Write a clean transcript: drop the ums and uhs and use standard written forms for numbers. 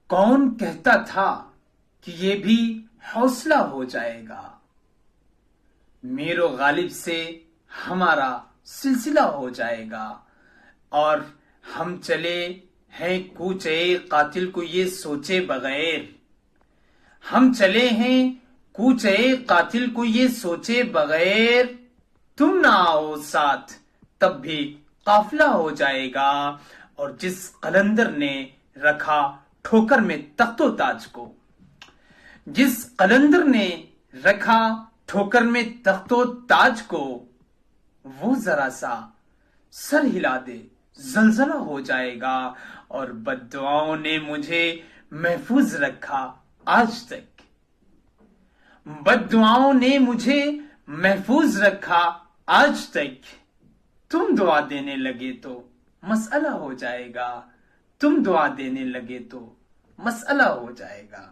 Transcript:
کون کہتا تھا کہ یہ بھی حوصلہ ہو جائے گا؟ میر و غالب سے ہمارا سلسلہ ہو جائے گا، اور ہم چلے ہیں کوچے قاتل کو یہ سوچے بغیر، ہم چلے ہیں کوچے قاتل کو یہ سوچے بغیر، تم نہ آؤ ساتھ تب بھی قافلہ ہو جائے گا۔ اور جس قلندر نے رکھا ٹھوکر میں تخت و تاج کو، جس قلندر نے رکھا ٹھوکر میں تخت و تاج کو، وہ ذرا سا سر ہلا دے زلزلہ ہو جائے گا۔ اور بد دعاؤں نے مجھے محفوظ رکھا آج تک، بد دعاؤں نے مجھے محفوظ رکھا آج تک، تم دعا دینے لگے تو مسئلہ ہو جائے گا، تم دعا دینے لگے تو مسئلہ ہو جائے گا۔